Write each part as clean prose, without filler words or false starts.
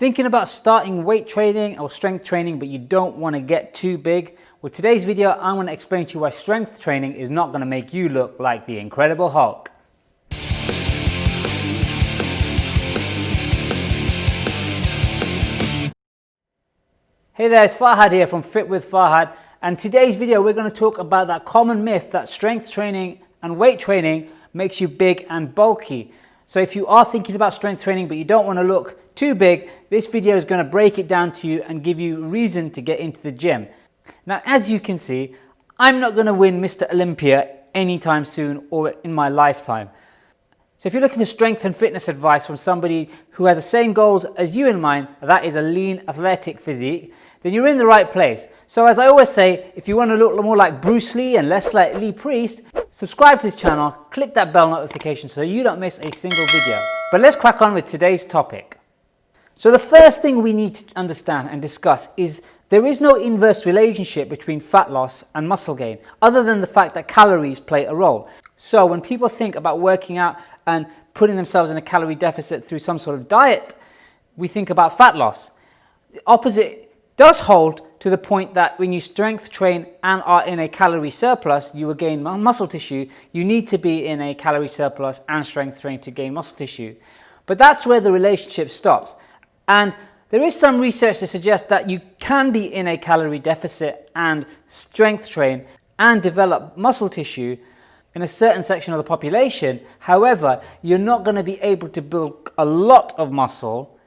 Thinking about starting weight training or strength training, but you don't want to get too big? Well, today's video, I'm going to explain to you why strength training is not going to make you look like the Incredible Hulk. Hey there, it's Farhad here from Fit with Farhad, and today's video we're going to talk about that common myth that strength training and weight training makes you big and bulky. So if you are thinking about strength training but you don't want to look too big, this video is going to break it down to you and give you a reason to get into the gym. Now, as you can see, I'm not going to win Mr. Olympia anytime soon or in my lifetime. So if you're looking for strength and fitness advice from somebody who has the same goals as you in mind, that is a lean, athletic physique, then you're in the right place. So as I always say, if you want to look more like Bruce Lee and less like Lee Priest, subscribe to this channel, click that bell notification so you don't miss a single video. But let's crack on with today's topic. So the first thing we need to understand and discuss is there is no inverse relationship between fat loss and muscle gain, other than the fact that calories play a role. So when people think about working out and putting themselves in a calorie deficit through some sort of diet, we think about fat loss. The opposite does hold to the point that when you strength train and are in a calorie surplus, you will gain muscle tissue. You need to be in a calorie surplus and strength train to gain muscle tissue. But that's where the relationship stops. And there is some research to suggest that you can be in a calorie deficit and strength train and develop muscle tissue in a certain section of the population. However, you're not going to be able to build a lot of muscle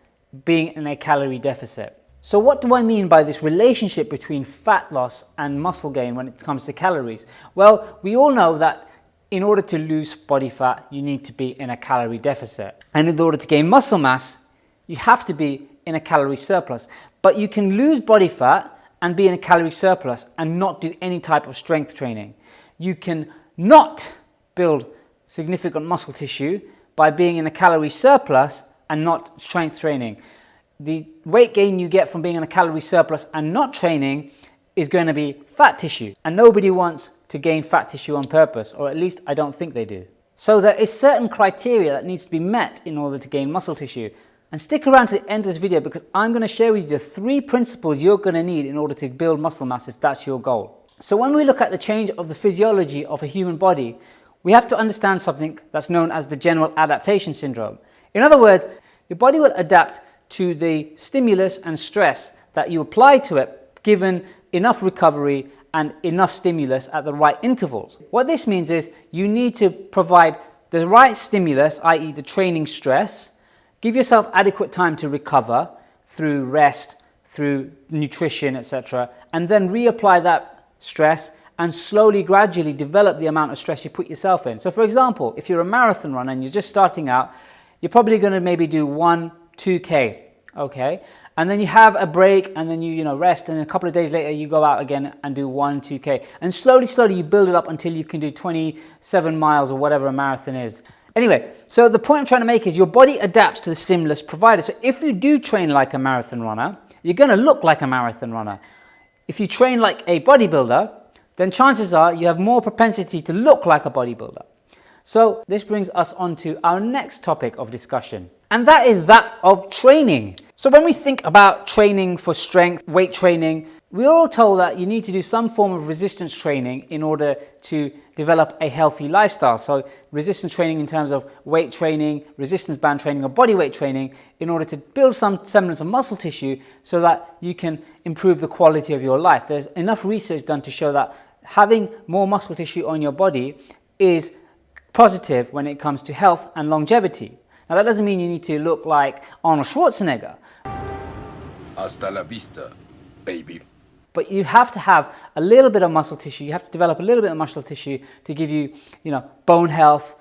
being in a calorie deficit. So what do I mean by this relationship between fat loss and muscle gain when it comes to calories? Well, we all know that in order to lose body fat, you need to be in a calorie deficit. And in order to gain muscle mass, you have to be in a calorie surplus. But you can lose body fat and be in a calorie surplus and not do any type of strength training. You can not build significant muscle tissue by being in a calorie surplus and not strength training. The weight gain you get from being in a calorie surplus and not training is going to be fat tissue. And nobody wants to gain fat tissue on purpose, or at least I don't think they do. So there is certain criteria that needs to be met in order to gain muscle tissue. And stick around to the end of this video because I'm going to share with you the 3 principles you're going to need in order to build muscle mass if that's your goal. So when we look at the change of the physiology of a human body, we have to understand something that's known as the general adaptation syndrome. In other words, your body will adapt to the stimulus and stress that you apply to it given enough recovery and enough stimulus at the right intervals. What this means is you need to provide the right stimulus, i.e. the training stress. Give yourself adequate time to recover through rest, through nutrition, etc. And then reapply that stress and slowly, gradually develop the amount of stress you put yourself in. So for example, if you're a marathon runner and you're just starting out, you're probably going to maybe do 2K, okay? And then you have a break and then you rest, and a couple of days later you go out again and do 2K. And slowly you build it up until you can do 27 miles or whatever a marathon is. Anyway, so the point I'm trying to make is your body adapts to the stimulus provided. So if you do train like a marathon runner, you're going to look like a marathon runner. If you train like a bodybuilder, then chances are you have more propensity to look like a bodybuilder. So this brings us on to our next topic of discussion, and that is that of training. So when we think about training for strength, weight training, we're all told that you need to do some form of resistance training in order to develop a healthy lifestyle. So resistance training in terms of weight training, resistance band training, or body weight training in order to build some semblance of muscle tissue so that you can improve the quality of your life. There's enough research done to show that having more muscle tissue on your body is positive when it comes to health and longevity. Now that doesn't mean you need to look like Arnold Schwarzenegger. Hasta la vista, baby. But you have to have a little bit of muscle tissue. You have to develop a little bit of muscle tissue to give you, bone health,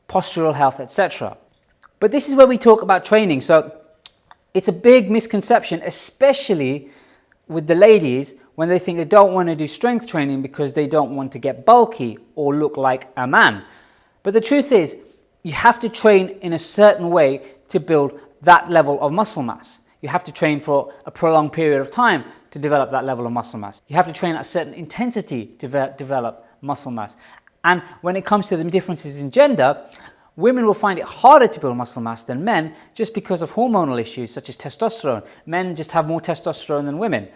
postural health, etc. But this is where we talk about training. So it's a big misconception, especially with the ladies, when they think they don't want to do strength training because they don't want to get bulky or look like a man. But the truth is, you have to train in a certain way to build that level of muscle mass. You have to train for a prolonged period of time to develop that level of muscle mass. You have to train at a certain intensity to develop muscle mass. And when it comes to the differences in gender, women will find it harder to build muscle mass than men just because of hormonal issues such as testosterone. Men just have more testosterone than women.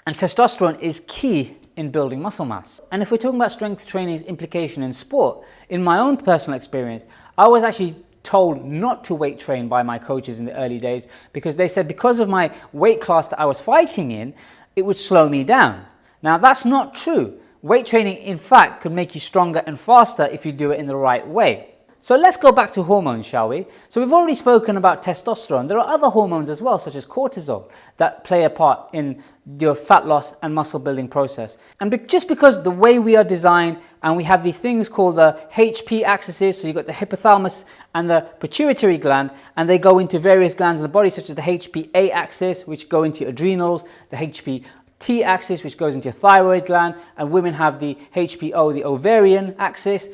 And testosterone is key in building muscle mass. And if we're talking about strength training's implication in sport, in my own personal experience, I was actually told not to weight train by my coaches in the early days because they said because of my weight class that I was fighting in, it would slow me down. Now that's not true. Weight training, in fact, could make you stronger and faster if you do it in the right way. So let's go back to hormones, shall we? So we've already spoken about testosterone. There are other hormones as well, such as cortisol, that play a part in your fat loss and muscle building process. And just because the way we are designed, and we have these things called the HP axes, so you've got the hypothalamus and the pituitary gland, and they go into various glands in the body, such as the HPA axis, which go into your adrenals, the HPT axis, which goes into your thyroid gland, and women have the HPO, the ovarian axis.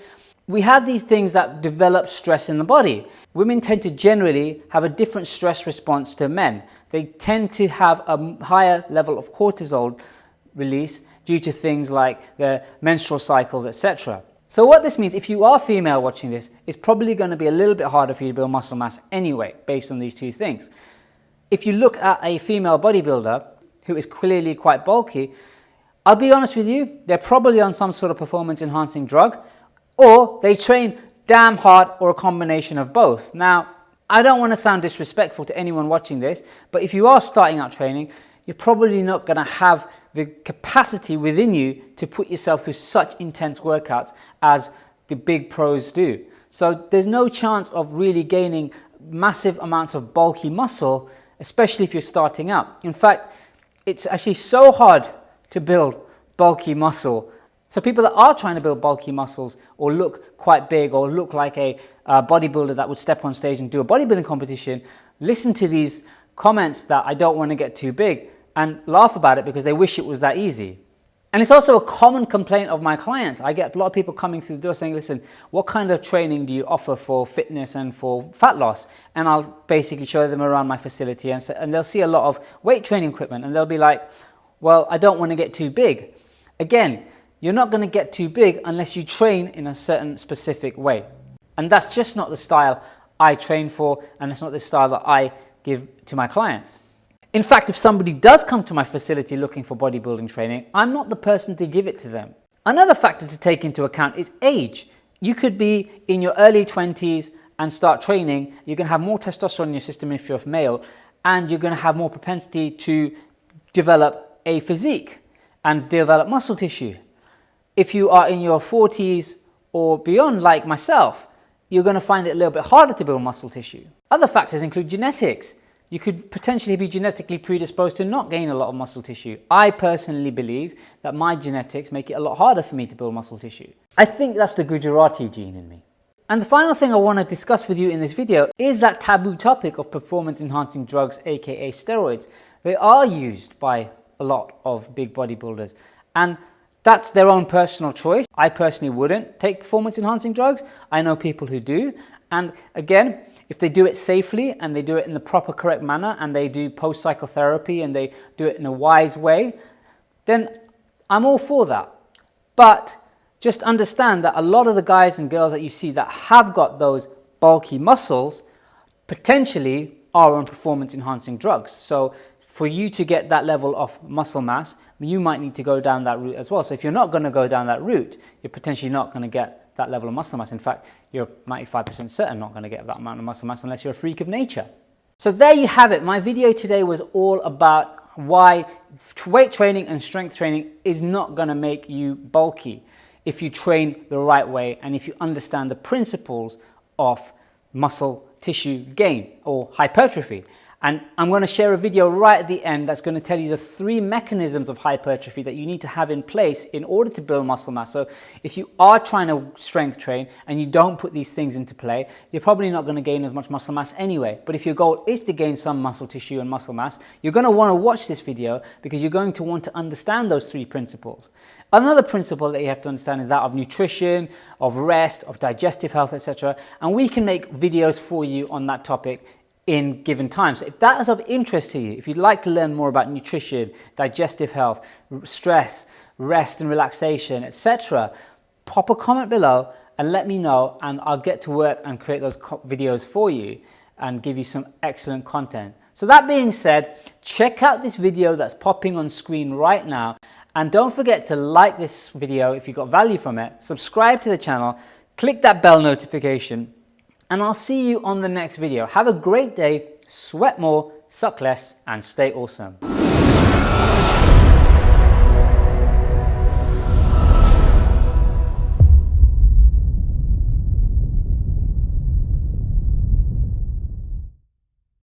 We have these things that develop stress in the body. Women tend to generally have a different stress response to men. They tend to have a higher level of cortisol release due to things like their menstrual cycles, etc. So what this means, if you are female watching this, it's probably going to be a little bit harder for you to build muscle mass anyway, based on these two things. If you look at a female bodybuilder who is clearly quite bulky, I'll be honest with you, they're probably on some sort of performance enhancing drug, or they train damn hard, or a combination of both. Now, I don't want to sound disrespectful to anyone watching this, but if you are starting out training, you're probably not going to have the capacity within you to put yourself through such intense workouts as the big pros do. So there's no chance of really gaining massive amounts of bulky muscle, especially if you're starting out. In fact, it's actually so hard to build bulky muscle. So people that are trying to build bulky muscles or look quite big or look like a bodybuilder that would step on stage and do a bodybuilding competition, listen to these comments that I don't want to get too big and laugh about it because they wish it was that easy. And it's also a common complaint of my clients. I get a lot of people coming through the door saying, listen, what kind of training do you offer for fitness and for fat loss? And I'll basically show them around my facility and they'll see a lot of weight training equipment and they'll be like, well, I don't want to get too big. Again, you're not going to get too big unless you train in a certain specific way. And that's just not the style I train for, and it's not the style that I give to my clients. In fact, if somebody does come to my facility looking for bodybuilding training, I'm not the person to give it to them. Another factor to take into account is age. You could be in your early 20s and start training. You're going to have more testosterone in your system if you're male, and you're going to have more propensity to develop a physique and develop muscle tissue. If you are in your 40s or beyond, like myself, you're going to find it a little bit harder to build muscle tissue. Other factors include genetics. You could potentially be genetically predisposed to not gain a lot of muscle tissue. I personally believe that my genetics make it a lot harder for me to build muscle tissue. I think that's the Gujarati gene in me. And the final thing I want to discuss with you in this video is that taboo topic of performance-enhancing drugs, aka steroids. They are used by a lot of big bodybuilders, and that's their own personal choice. I personally wouldn't take performance-enhancing drugs. I know people who do. And again, if they do it safely and they do it in the proper, correct manner and they do post-psychotherapy and they do it in a wise way, then I'm all for that. But just understand that a lot of the guys and girls that you see that have got those bulky muscles potentially are on performance-enhancing drugs. So for you to get that level of muscle mass, you might need to go down that route as well. So if you're not going to go down that route, you're potentially not going to get that level of muscle mass. In fact, you're 95% certain not going to get that amount of muscle mass unless you're a freak of nature. So there you have it. My video today was all about why weight training and strength training is not going to make you bulky if you train the right way and if you understand the principles of muscle tissue gain or hypertrophy. And I'm going to share a video right at the end that's going to tell you the 3 mechanisms of hypertrophy that you need to have in place in order to build muscle mass. So if you are trying to strength train and you don't put these things into play, you're probably not going to gain as much muscle mass anyway. But if your goal is to gain some muscle tissue and muscle mass, you're going to want to watch this video because you're going to want to understand those 3 principles. Another principle that you have to understand is that of nutrition, of rest, of digestive health, etc. And we can make videos for you on that topic in given time. So if that is of interest to you, if you'd like to learn more about nutrition, digestive health, stress, rest and relaxation, etc., pop a comment below and let me know, and I'll get to work and create those videos for you and give you some excellent content. So that being said, check out this video that's popping on screen right now, and don't forget to like this video if you got value from it, subscribe to the channel, click that bell notification, and I'll see you on the next video. Have a great day, sweat more, suck less, and stay awesome.